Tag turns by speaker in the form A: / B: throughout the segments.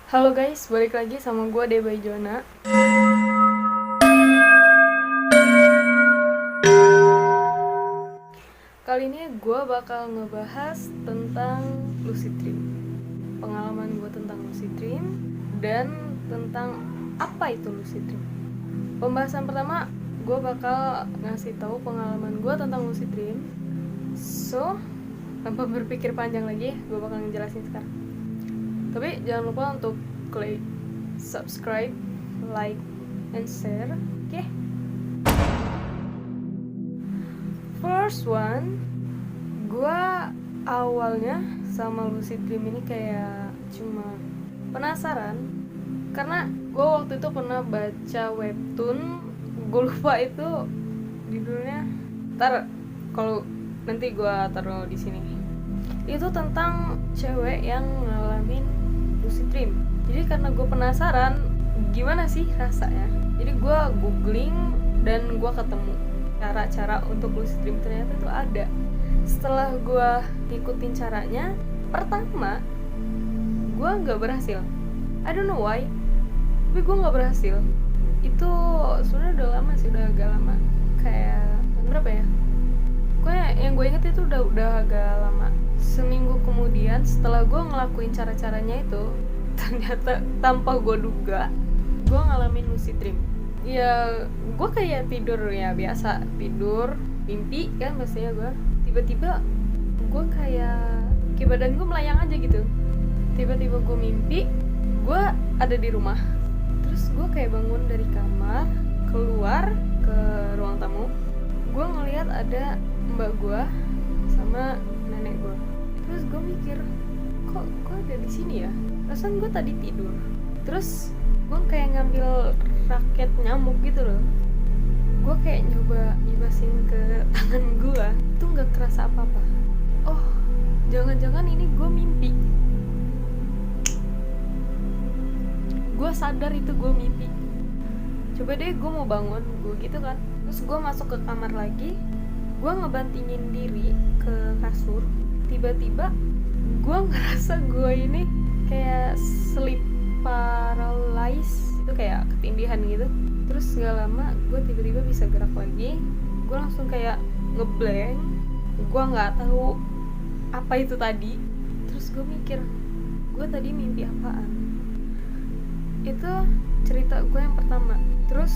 A: Halo guys, balik lagi sama gue Deba Jona. Kali ini gue bakal ngebahas tentang lucid dream, pengalaman gue tentang lucid dream, dan tentang apa itu lucid dream. Pembahasan pertama, gue bakal ngasih tahu pengalaman gue tentang lucid dream. So, tanpa berpikir panjang lagi, gue bakal ngejelasin sekarang. Tapi jangan lupa untuk klik subscribe, like, and share. Oke? First one, gue awalnya sama lucid dream ini kayak cuma penasaran, karena gue waktu itu pernah baca webtoon, gue lupa itu judulnya. Ntar kalau nanti gue taruh di sini. Itu tentang cewek yang ngalamin lucid dream. Jadi karena gue penasaran gimana sih rasanya, jadi gue googling dan gue ketemu cara-cara untuk lucid dream. Ternyata itu ada. Setelah gue ngikutin caranya, pertama gue nggak berhasil. I don't know why, tapi gue nggak berhasil. Itu sebenarnya udah lama sih, udah agak lama. Kayak berapa ya? Pokoknya yang gue inget itu udah agak lama. Seminggu kemudian setelah gue ngelakuin cara-caranya itu, ternyata tanpa gue duga, gue ngalamin lucid dream. Ya gue kayak tidur ya biasa, tidur mimpi kan biasanya gue. Tiba-tiba gue kayak badan gue melayang aja gitu. Tiba-tiba gue mimpi gue ada di rumah. Terus gue kayak bangun dari kamar, keluar ke ruang tamu. Gue ngelihat ada mbak gue sama nenek gue. Terus gue mikir, kok ada di sini ya? Perasaan gue tadi tidur. Terus gue kayak ngambil raket nyamuk gitu loh. Gue kayak nyoba nyebasin ke tangan gue, itu nggak kerasa apa-apa. Oh, jangan-jangan ini gue mimpi. Gue sadar itu gue mimpi. Coba deh gue mau bangun, gue gitu kan. Terus gue masuk ke kamar lagi, gue ngebantingin diri ke kasur. Tiba-tiba gue ngerasa gue ini kayak sleep paralysis, itu kayak ketindihan gitu. Terus gak lama gue tiba-tiba bisa gerak lagi. Gue langsung kayak ngeblank, gue nggak tahu apa itu tadi. Terus gue mikir, gue tadi mimpi apaan. Itu cerita gue yang pertama. Terus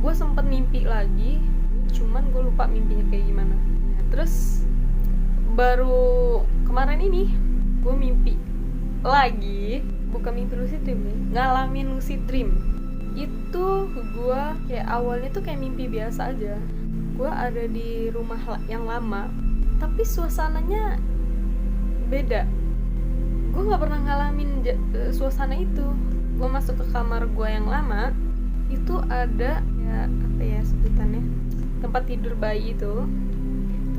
A: gue sempet mimpi lagi, cuman gue lupa mimpinya kayak gimana. Terus baru kemarin ini gue mimpi lagi, bukan mimpi lucid dream nih, ngalamin lucid dream. Itu gue kayak awalnya tuh kayak mimpi biasa aja. Gue ada di rumah yang lama, tapi suasananya beda. Gue nggak pernah ngalamin suasana itu. Gue masuk ke kamar gue yang lama, itu ada ya apa ya sebutannya, tempat tidur bayi itu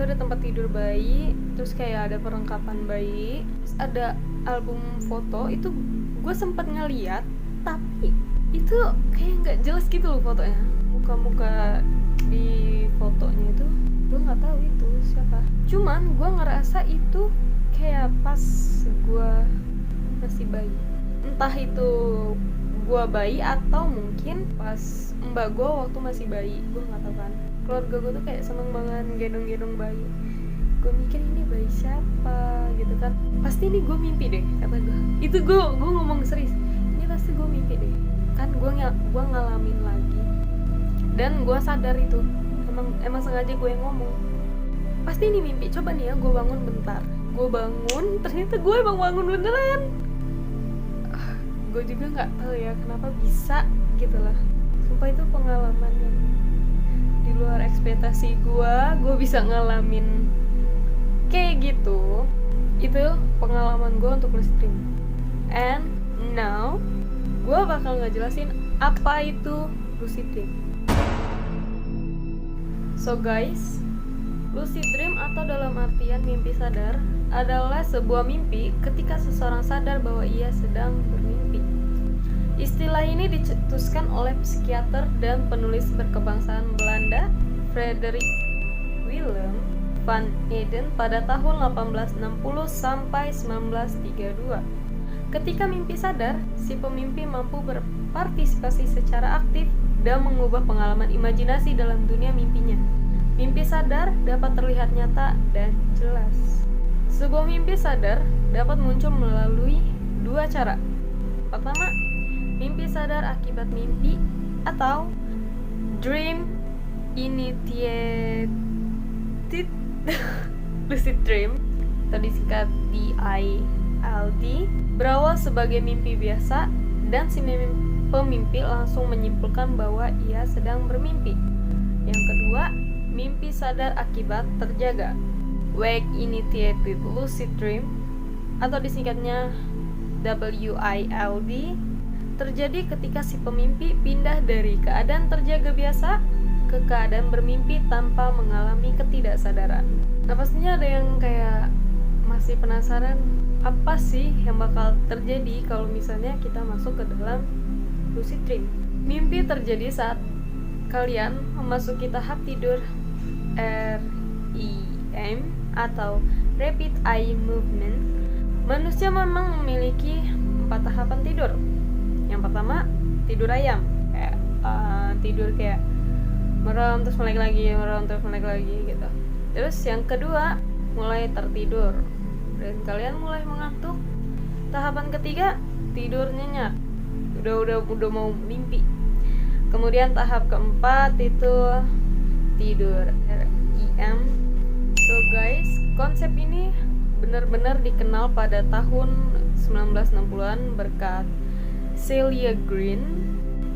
A: ada tempat tidur bayi, terus kayak ada perlengkapan bayi, terus ada album foto. Itu gue sempat ngeliat, tapi itu kayak nggak jelas gitu loh fotonya. Muka-muka di fotonya itu gue nggak tahu itu siapa. Cuman gue ngerasa itu kayak pas gue masih bayi. Entah itu gue bayi atau mungkin pas mbak gue waktu masih bayi, gue nggak tahu kan. Keluarga gue tuh kayak seneng banget gendong-gendong bayi. Gue mikir ini bayi siapa gitu kan. Pasti ini gue mimpi deh, kata gue. Itu gue ngomong serius, ini pasti gue mimpi deh. Kan gue ngalamin lagi, dan gue sadar itu emang sengaja gue yang ngomong. Pasti ini mimpi. Coba nih ya, gue bangun bentar. Gue bangun, ternyata gue emang bangun beneran. Gue juga nggak tahu ya kenapa bisa gitu lah. Sumpah itu pengalaman yang di luar ekspektasi gue bisa ngalamin kayak gitu. Itu pengalaman gue untuk lucid dream. And now gue bakal ngejelasin apa itu lucid dream. So guys, lucid dream atau dalam artian mimpi sadar adalah sebuah mimpi ketika seseorang sadar bahwa ia sedang bermimpi. Istilah ini dicetuskan oleh psikiater dan penulis berkebangsaan Belanda Frederik Willem van Eden pada tahun 1860 sampai 1932. Ketika mimpi sadar, si pemimpi mampu berpartisipasi secara aktif dan mengubah pengalaman imajinasi dalam dunia mimpinya. Mimpi sadar dapat terlihat nyata dan jelas. Sebuah mimpi sadar dapat muncul melalui dua cara. Pertama, mimpi sadar akibat mimpi atau dream initiated lucid dream atau disingkat DILD berawal sebagai mimpi biasa dan si pemimpi langsung menyimpulkan bahwa ia sedang bermimpi. Yang kedua, mimpi sadar akibat terjaga wake initiated lucid dream atau disingkatnya WILD terjadi ketika si pemimpi pindah dari keadaan terjaga biasa ke keadaan bermimpi tanpa mengalami ketidaksadaran. Nah, pastinya ada yang kayak masih penasaran apa sih yang bakal terjadi kalau misalnya kita masuk ke dalam lucid dream. Mimpi terjadi saat kalian memasuki tahap tidur REM atau Rapid Eye Movement. Manusia memang memiliki 4 tahapan tidur. Yang pertama, tidur ayam, kayak tidur kayak merem terus melek lagi, merem terus melek lagi gitu. Terus yang kedua, mulai tertidur dan kalian mulai mengantuk. Tahapan ketiga, tidur nyenyak, udah mau mimpi. Kemudian tahap keempat itu tidur REM. So guys, konsep ini benar-benar dikenal pada tahun 1960-an berkat Celia Green.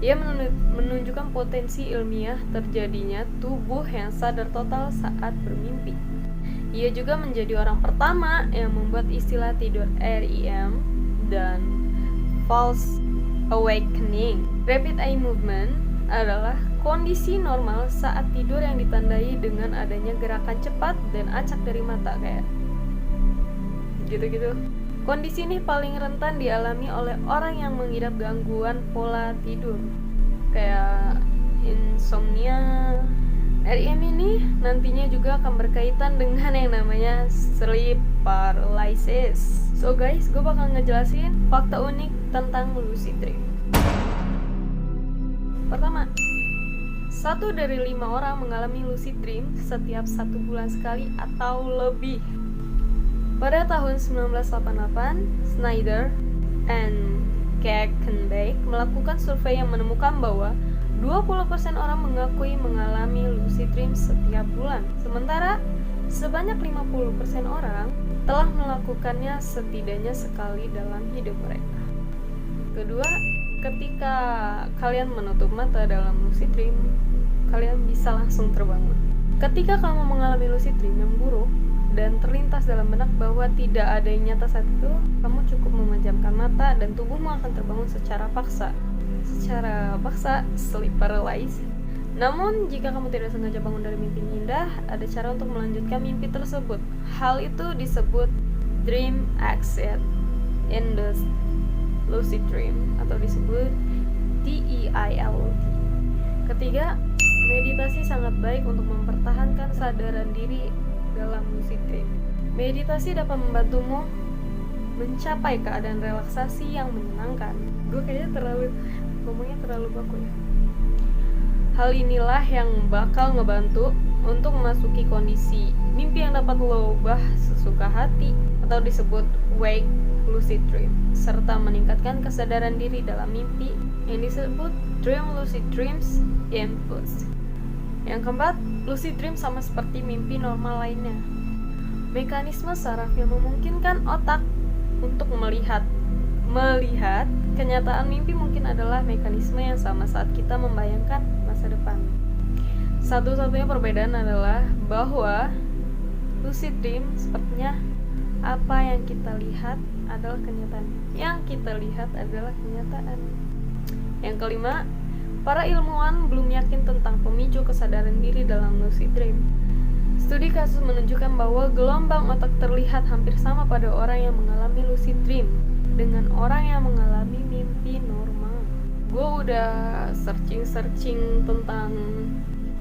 A: Ia menunjukkan potensi ilmiah terjadinya tubuh yang sadar total saat bermimpi. Ia juga menjadi orang pertama yang membuat istilah tidur REM dan false awakening. Rapid eye movement adalah kondisi normal saat tidur yang ditandai dengan adanya gerakan cepat dan acak dari mata, kayak gitu-gitu. Kondisi ini paling rentan dialami oleh orang yang mengidap gangguan pola tidur, kayak insomnia. REM ini nantinya juga akan berkaitan dengan yang namanya sleep paralysis. So guys, gue bakal ngejelasin fakta unik tentang lucid dream. Pertama, 1 dari 5 orang mengalami lucid dream setiap 1 bulan sekali atau lebih. Pada tahun 1988, Snyder and Kakenbeck melakukan survei yang menemukan bahwa 20% orang mengakui mengalami lucid dream setiap bulan. Sementara, sebanyak 50% orang telah melakukannya setidaknya sekali dalam hidup mereka. Kedua, ketika kalian menutup mata dalam lucid dream, kalian bisa langsung terbangun. Ketika kamu mengalami lucid dream yang buruk dan terlintas dalam benak bahwa tidak ada yang nyata saat itu, kamu cukup memejamkan mata dan tubuhmu akan terbangun secara paksa. Sleep paralysis. Namun, jika kamu tidak sengaja bangun dari mimpi indah, ada cara untuk melanjutkan mimpi tersebut. Hal itu disebut dream exit in the lucid dream atau disebut DEILD. Ketiga, meditasi sangat baik untuk mempertahankan kesadaran diri dalam lucid dream. Meditasi dapat membantumu mencapai keadaan relaksasi yang menyenangkan. Gue kayaknya ngomongnya terlalu baku ya. Hal inilah yang bakal ngebantu untuk memasuki kondisi mimpi yang dapat lo ubah sesuka hati atau disebut wake lucid dream, serta meningkatkan kesadaran diri dalam mimpi yang disebut dream lucid dreams impulse. Yang keempat, lucid dream sama seperti mimpi normal lainnya. Mekanisme saraf yang memungkinkan otak untuk melihat kenyataan mimpi mungkin adalah mekanisme yang sama saat kita membayangkan masa depan. Satu-satunya perbedaan adalah bahwa lucid dream sepertinya apa yang kita lihat adalah kenyataan. Yang kelima, para ilmuwan belum yakin tentang pemicu kesadaran diri dalam lucid dream. Studi kasus menunjukkan bahwa gelombang otak terlihat hampir sama pada orang yang mengalami lucid dream dengan orang yang mengalami mimpi normal. Gue udah searching tentang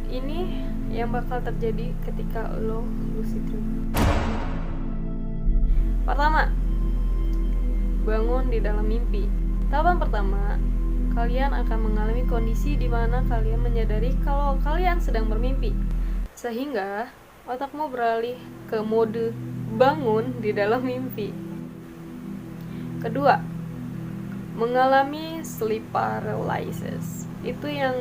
A: ini yang bakal terjadi ketika lo lucid dream. Pertama, bangun di dalam mimpi. Tahapan pertama, kalian akan mengalami kondisi di mana kalian menyadari kalau kalian sedang bermimpi, sehingga otakmu beralih ke mode bangun di dalam mimpi. Kedua, mengalami sleep paralysis. Itu yang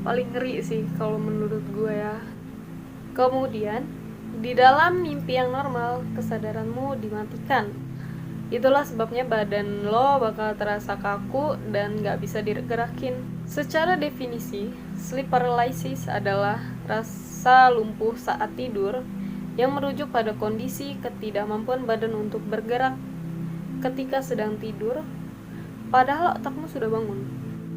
A: paling ngeri sih kalau menurut gue ya. Kemudian, di dalam mimpi yang normal, kesadaranmu dimatikan. Itulah sebabnya badan lo bakal terasa kaku dan gak bisa digerakin. Secara definisi, sleep paralysis adalah rasa lumpuh saat tidur yang merujuk pada kondisi ketidakmampuan badan untuk bergerak ketika sedang tidur, padahal otakmu sudah bangun.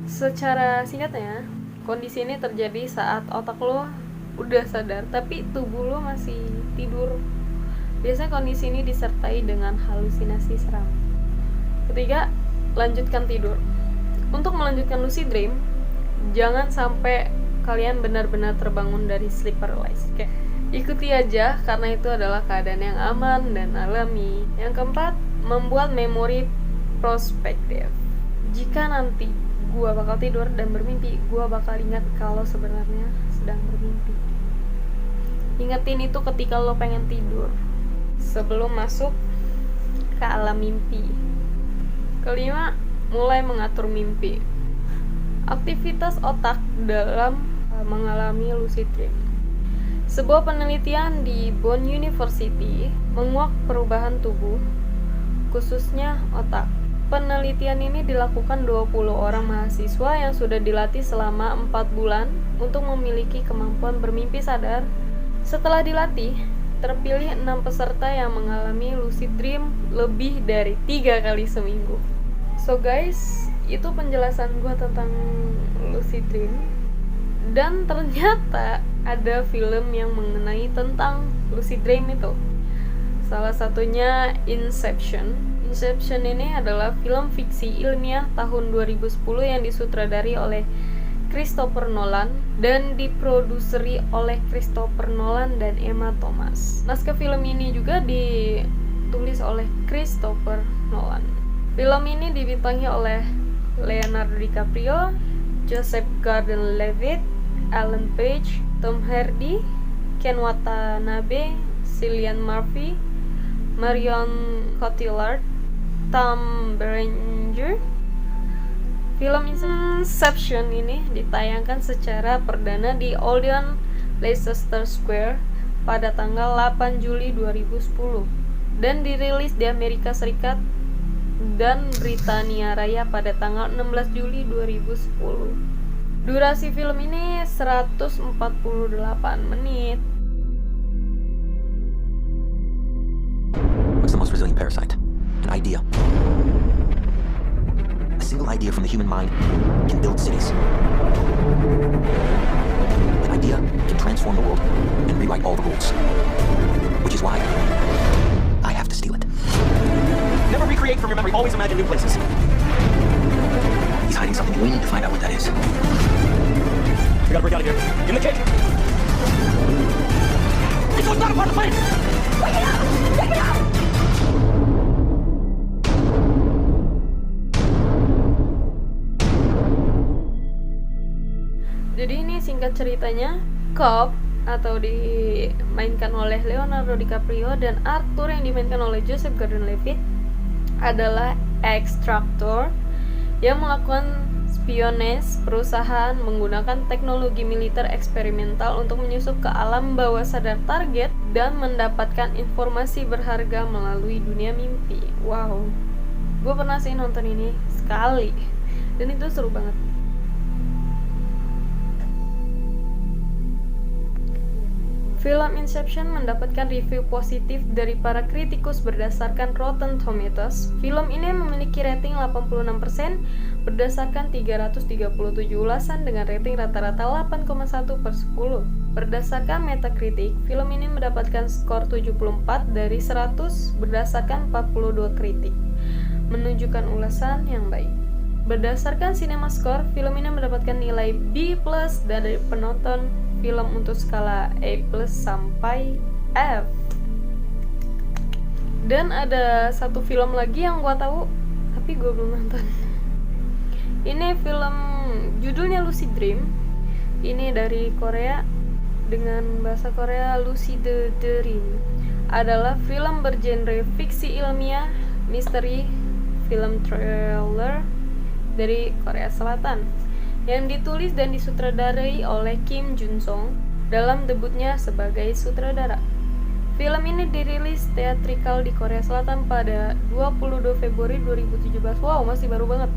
A: Secara singkatnya, kondisi ini terjadi saat otak lo udah sadar, tapi tubuh lo masih tidur. Biasanya kondisi ini disertai dengan halusinasi seram. Ketiga, lanjutkan tidur. Untuk melanjutkan lucid dream, jangan sampai kalian benar-benar terbangun dari sleep paralysis. Ikuti aja, karena itu adalah keadaan yang aman dan alami. Yang keempat, membuat memori prospektif. Jika nanti gua bakal tidur dan bermimpi, gua bakal ingat kalau sebenarnya sedang bermimpi. Ingetin itu ketika lo pengen tidur, sebelum masuk ke alam mimpi. Kelima, mulai mengatur mimpi. Aktivitas otak dalam mengalami lucid dream. Sebuah penelitian di Bonn University menguak perubahan tubuh, khususnya otak. Penelitian ini dilakukan 20 orang mahasiswa yang sudah dilatih selama 4 bulan untuk memiliki kemampuan bermimpi sadar. Setelah dilatih, terpilih 6 peserta yang mengalami lucid dream lebih dari 3 kali seminggu. So guys, itu penjelasan gue tentang lucid dream. Dan ternyata ada film yang mengenai tentang lucid dream itu. Salah satunya Inception. Inception ini adalah film fiksi ilmiah tahun 2010 yang disutradari oleh Christopher Nolan dan diproduseri oleh Christopher Nolan dan Emma Thomas. Naskah film ini juga ditulis oleh Christopher Nolan. Film ini dibintangi oleh Leonardo DiCaprio, Joseph Gordon-Levitt, Ellen Page, Tom Hardy, Ken Watanabe, Cillian Murphy, Marion Cotillard, Tom Berenger. Film Inception ini ditayangkan secara perdana di Odeon Leicester Square pada tanggal 8 Juli 2010 dan dirilis di Amerika Serikat dan Britania Raya pada tanggal 16 Juli 2010. Durasi film ini 148 menit.
B: What's the most resilient parasite? An idea. A single idea from the human mind can build cities. An idea can transform the world and rewrite all the rules. Which is why I have to steal it. Never recreate from your memory, always imagine new places. He's hiding something and we need to find out what that is. We gotta break out of here. In the cage! This was not a part of the plan! Take it out! Take it out!
A: Jadi ini singkat ceritanya, Cobb atau dimainkan oleh Leonardo DiCaprio dan Arthur yang dimainkan oleh Joseph Gordon-Levitt adalah ekstraktor yang melakukan spionage perusahaan menggunakan teknologi militer eksperimental untuk menyusup ke alam bawah sadar target dan mendapatkan informasi berharga melalui dunia mimpi. Wow, gue pernah sih nonton ini sekali dan itu seru banget. Film Inception mendapatkan review positif dari para kritikus berdasarkan Rotten Tomatoes. Film ini memiliki rating 86% berdasarkan 337 ulasan dengan rating rata-rata 8,1/10. Berdasarkan Metacritic, film ini mendapatkan skor 74 dari 100 berdasarkan 42 kritik, menunjukkan ulasan yang baik. Berdasarkan CinemaScore, film ini mendapatkan nilai B+ dari penonton film untuk skala A+ sampai F. Dan ada satu film lagi yang gua tahu tapi gua belum nonton. Ini film judulnya Lucid Dream. Ini dari Korea dengan bahasa Korea. Lucid Dream adalah film bergenre fiksi ilmiah, misteri, film thriller dari Korea Selatan yang ditulis dan disutradarai oleh Kim Jun Song dalam debutnya sebagai sutradara. Film ini dirilis teatrikal di Korea Selatan pada 22 Februari 2017. Wow, masih baru banget.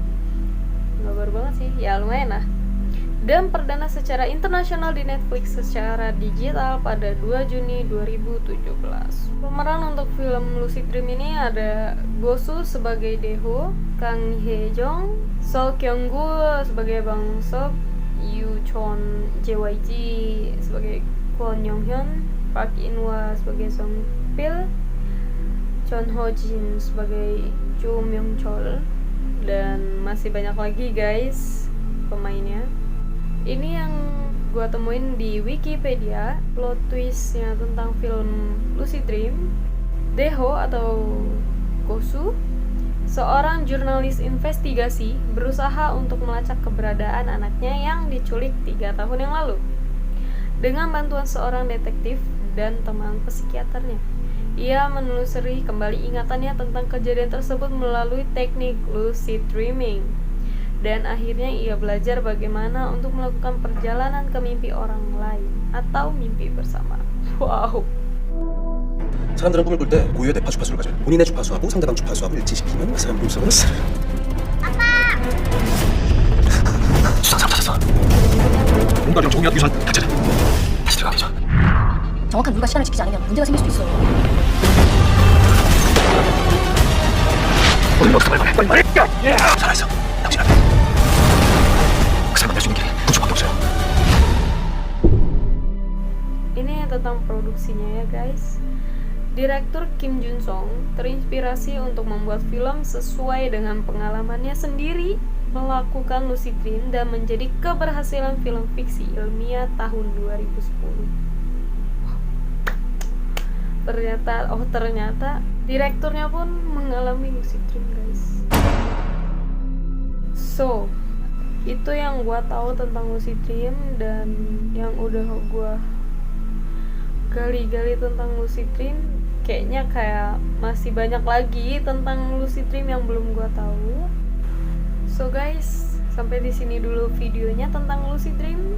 A: Nggak baru banget sih, ya lumayan lah. Dan perdana secara internasional di Netflix secara digital pada 2 Juni 2017. Pemeran untuk film Lucid Dream ini ada Go Soo sebagai Dae-ho, Kang Hye-jong, Seo Kyung-gu sebagai Bang Seok, Yoo Chon JYG sebagai Kwon Yong-hyun, Park In-hwa sebagai Song Pil, Chon Ho-jin sebagai Cho Myung-chol, dan masih banyak lagi guys pemainnya. Ini yang gua temuin di Wikipedia. Plot twistnya tentang film Lucid Dream. Dae-ho atau Go Soo, seorang jurnalis investigasi, berusaha untuk melacak keberadaan anaknya yang diculik 3 tahun yang lalu. Dengan bantuan seorang detektif dan teman psikiaternya, ia menelusuri kembali ingatannya tentang kejadian tersebut melalui teknik lucid dreaming. Dan akhirnya ia belajar bagaimana untuk melakukan perjalanan ke mimpi orang lain atau mimpi bersama. Wow.
C: 사람들은 꿈을 꿀 때 고유의 뇌파 주파수를 가져요. 본인의 주파수하고 상대방 주파수하고 일치시키면 그 사람 몸속으로 스르르.
B: 수상사람 찾았어. 뭔가령 종이학 유산 닥쳐라. 다시 들어가기 전.
D: 정확한 이유가 시간을 지키지 않으면 문제가 생길 수도 있어요.
B: 오늘 어떻게 빨리 말해. 살아있어. 당신은 그 사람 만날 수 있는 길이 부족밖에 없어요.
A: Ini tentang produksinya ya guys. Direktur Kim Jun Song terinspirasi untuk membuat film sesuai dengan pengalamannya sendiri melakukan lucid dream dan menjadi keberhasilan film fiksi ilmiah tahun 2010. Ternyata direkturnya pun mengalami lucid dream guys. So, itu yang gua tahu tentang lucid dream dan yang udah gua gali-gali tentang lucid dream. Kayaknya kayak masih banyak lagi tentang lucid dream yang belum gua tahu. So guys, sampai di sini dulu videonya tentang lucid dream.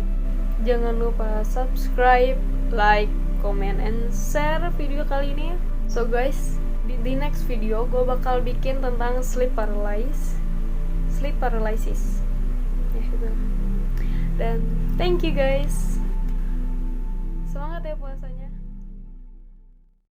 A: Jangan lupa subscribe, like, comment, and share video kali ini. So guys, di next video gue bakal bikin tentang sleep paralysis. Ya gitu. Dan thank you guys. Semangat ya puasanya.